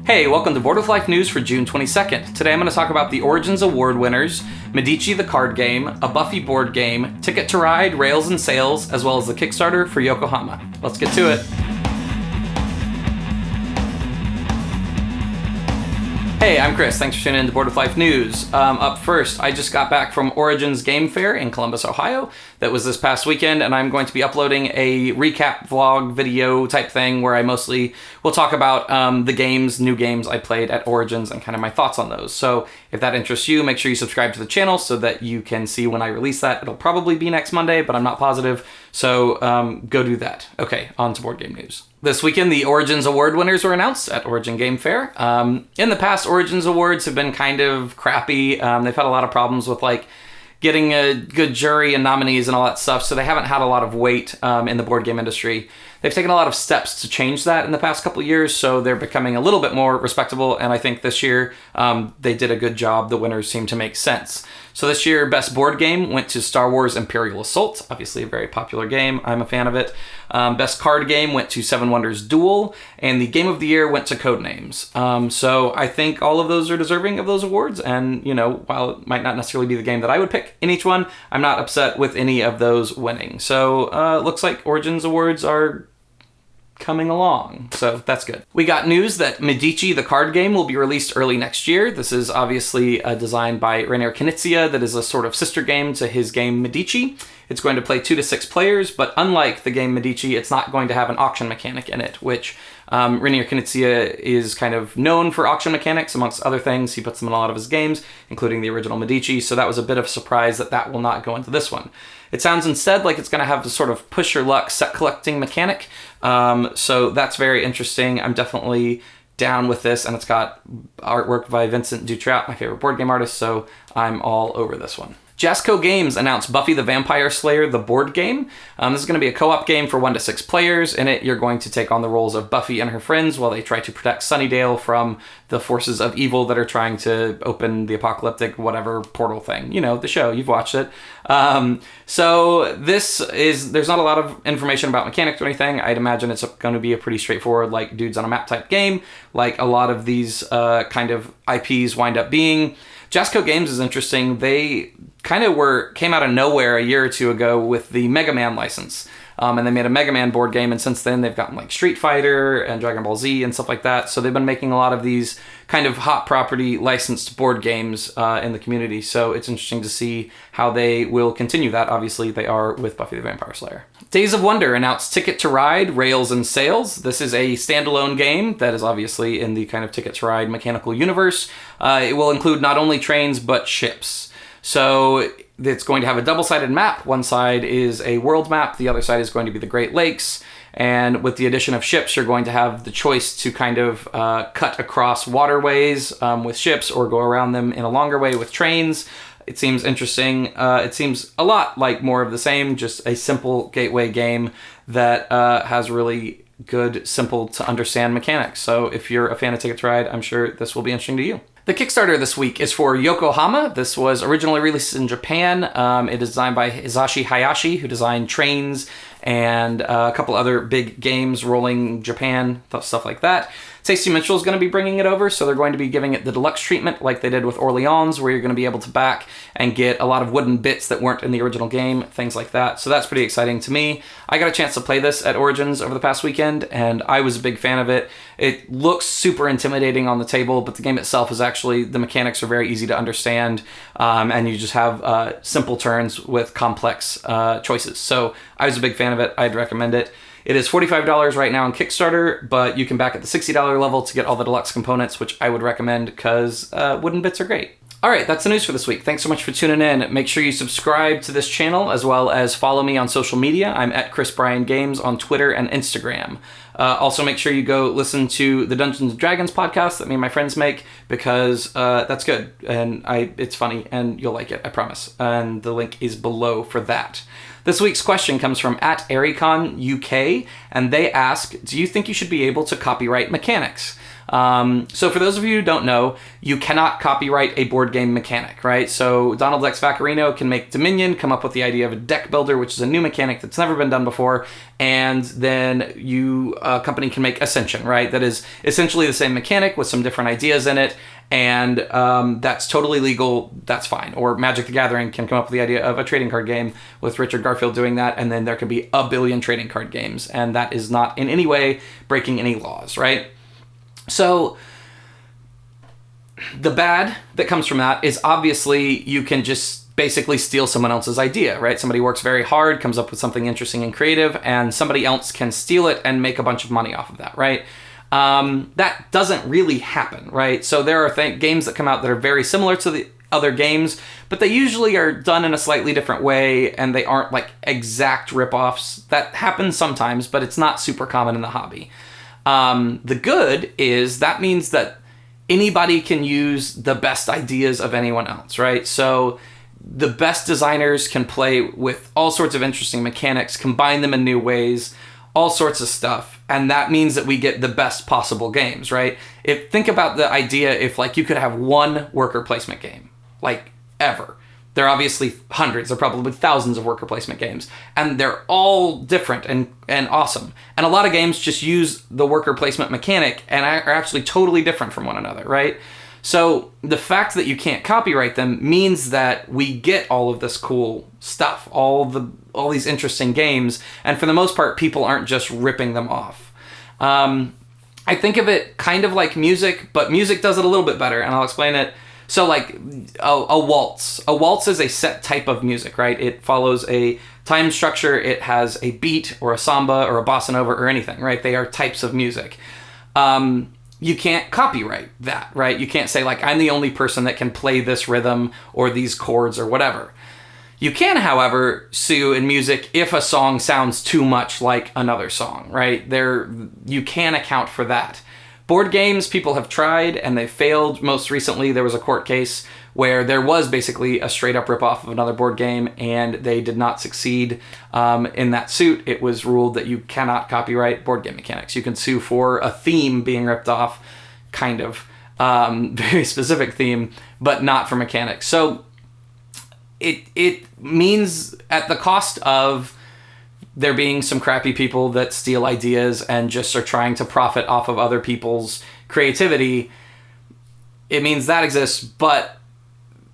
Hey, welcome to Board of Life News for June 22nd. Today I'm going to talk about the Origins Award winners, Medici the card game, a Buffy board game, Ticket to Ride, Rails and Sails, as well as the Kickstarter for Yokohama. Let's get to it. Hey, I'm Chris. Thanks for tuning in to Board of Life News. Up first, I just got back from Origins Game Fair in Columbus, Ohio. That was this past weekend, and I'm going to be uploading a recap vlog video type thing where I mostly will talk about the games, new games I played at Origins and kind of my thoughts on those. So if that interests you, make sure you subscribe to the channel so that you can see when I release that. It'll probably be next Monday, but I'm not positive. So go do that. Okay, on to board game news. This weekend, the Origins Award winners were announced at Origin Game Fair. In the past, Origins Awards have been kind of crappy. They've had a lot of problems with getting a good jury and nominees and all that stuff, so they haven't had a lot of weight in the board game industry. They've taken a lot of steps to change that in the past couple of years, so they're becoming a little bit more respectable, and I think this year they did a good job. The winners seem to make sense. So this year, Best Board Game went to Star Wars Imperial Assault, obviously a very popular game. I'm a fan of it. Best Card Game went to Seven Wonders Duel, and the Game of the Year went to Codenames. So I think all of those are deserving of those awards, and while it might not necessarily be the game that I would pick in each one, I'm not upset with any of those winning. So looks like Origins Awards are coming along, so that's good. We got news that Medici the card game will be released early next year. This is obviously designed by Rainier Knizia that is a sort of sister game to his game Medici. It's going to play 2 to 6 players, but unlike the game Medici, it's not going to have an auction mechanic in it, which Rainier Knizia is kind of known for auction mechanics, amongst other things. He puts them in a lot of his games, including the original Medici, so that was a bit of a surprise that that will not go into this one. It sounds instead like it's going to have the sort of push your luck set collecting mechanic, so that's very interesting. I'm definitely down with this, and it's got artwork by Vincent Dutrout, my favorite board game artist, so I'm all over this one. Jasco Games announced Buffy the Vampire Slayer, the board game. This is going to be a co-op game for 1 to 6 players. In it, you're going to take on the roles of Buffy and her friends while they try to protect Sunnydale from the forces of evil that are trying to open the apocalyptic whatever portal thing. You know, the show, you've watched it. So there's not a lot of information about mechanics or anything. I'd imagine it's going to be a pretty straightforward, like dudes on a map type game, like a lot of these kind of IPs wind up being. Jasco Games is interesting. They kind of came out of nowhere a year or two ago with the Mega Man license. And they made a Mega Man board game, and since then they've gotten like Street Fighter and Dragon Ball Z and stuff like that. So they've been making a lot of these kind of hot property licensed board games in the community. So it's interesting to see how they will continue that. Obviously, they are with Buffy the Vampire Slayer. Days of Wonder announced Ticket to Ride, Rails and Sails. This is a standalone game that is obviously in the kind of Ticket to Ride mechanical universe. It will include not only trains, but ships. So it's going to have a double-sided map. One side is a world map. The other side is going to be the Great Lakes. And with the addition of ships, you're going to have the choice to kind of cut across waterways with ships or go around them in a longer way with trains. It seems interesting. It seems a lot like more of the same, just a simple gateway game that has really good, simple to understand mechanics. So if you're a fan of Ticket to Ride, I'm sure this will be interesting to you. The Kickstarter this week is for Yokohama. This was originally released in Japan. It is designed by Hisashi Hayashi, who designed Trains and a couple other big games, Rolling Japan, stuff like that. Tasty Mitchell is going to be bringing it over, so they're going to be giving it the deluxe treatment like they did with Orleans, where you're going to be able to back and get a lot of wooden bits that weren't in the original game, things like that. So that's pretty exciting to me. I got a chance to play this at Origins over the past weekend, and I was a big fan of it. It looks super intimidating on the table, but the game itself is actually, the mechanics are very easy to understand, and you just have simple turns with complex choices. So I was a big fan of it. I'd recommend it. It is $45 right now on Kickstarter, but you can back at the $60 level to get all the deluxe components, which I would recommend because wooden bits are great. All right, that's the news for this week. Thanks so much for tuning in. Make sure you subscribe to this channel as well as follow me on social media. I'm at Chris Bryan Games on Twitter and Instagram. Also, make sure you go listen to the Dungeons & Dragons podcast that me and my friends make because that's good and it's funny and you'll like it, I promise. And the link is below for that. This week's question comes from @AriconUK, and they ask, do you think you should be able to copyright mechanics? So for those of you who don't know, you cannot copyright a board game mechanic, right? So Donald X Vaccarino can make Dominion, come up with the idea of a deck builder, which is a new mechanic that's never been done before, and then a company can make Ascension, right? That is essentially the same mechanic with some different ideas in it, and that's totally legal, that's fine. Or Magic the Gathering can come up with the idea of a trading card game with Richard Garfield doing that, and then there can be a billion trading card games, and that is not in any way breaking any laws, right? So the bad that comes from that is obviously you can just basically steal someone else's idea, right? Somebody works very hard, comes up with something interesting and creative, and somebody else can steal it and make a bunch of money off of that, right? That doesn't really happen, right? So there are games that come out that are very similar to the other games, but they usually are done in a slightly different way, and they aren't like exact ripoffs. That happens sometimes, but it's not super common in the hobby. The good is that means that anybody can use the best ideas of anyone else, right? So the best designers can play with all sorts of interesting mechanics, combine them in new ways, all sorts of stuff. And that means that we get the best possible games, right? Think about the idea if like you could have one worker placement game, like ever. There are obviously hundreds, there are probably thousands of worker placement games, and they're all different and awesome. And a lot of games just use the worker placement mechanic and are actually totally different from one another, right? So the fact that you can't copyright them means that we get all of this cool stuff, all these interesting games, and for the most part, people aren't just ripping them off. I think of it kind of like music, but music does it a little bit better, and I'll explain it. So like a waltz. A waltz is a set type of music, right? It follows a time structure. It has a beat or a samba or a bossa nova or anything, right? They are types of music. You can't copyright that, right? You can't say like, I'm the only person that can play this rhythm or these chords or whatever. You can, however, sue in music if a song sounds too much like another song, right? You can account for that. Board games, people have tried and they failed. Most recently, there was a court case where there was basically a straight up ripoff of another board game and they did not succeed in that suit. It was ruled that you cannot copyright board game mechanics. You can sue for a theme being ripped off, kind of, very specific theme, but not for mechanics. So it means at the cost of there being some crappy people that steal ideas and just are trying to profit off of other people's creativity, it means that exists, but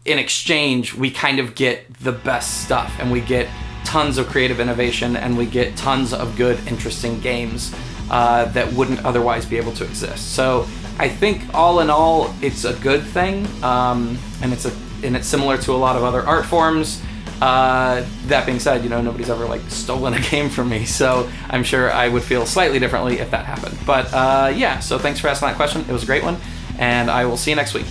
in exchange, we kind of get the best stuff, and we get tons of creative innovation, and we get tons of good, interesting games that wouldn't otherwise be able to exist. So I think all in all, it's a good thing, and it's similar to a lot of other art forms. That being said, nobody's ever like stolen a game from me, so I'm sure I would feel slightly differently if that happened. But yeah, so thanks for asking that question. It was a great one, and I will see you next week.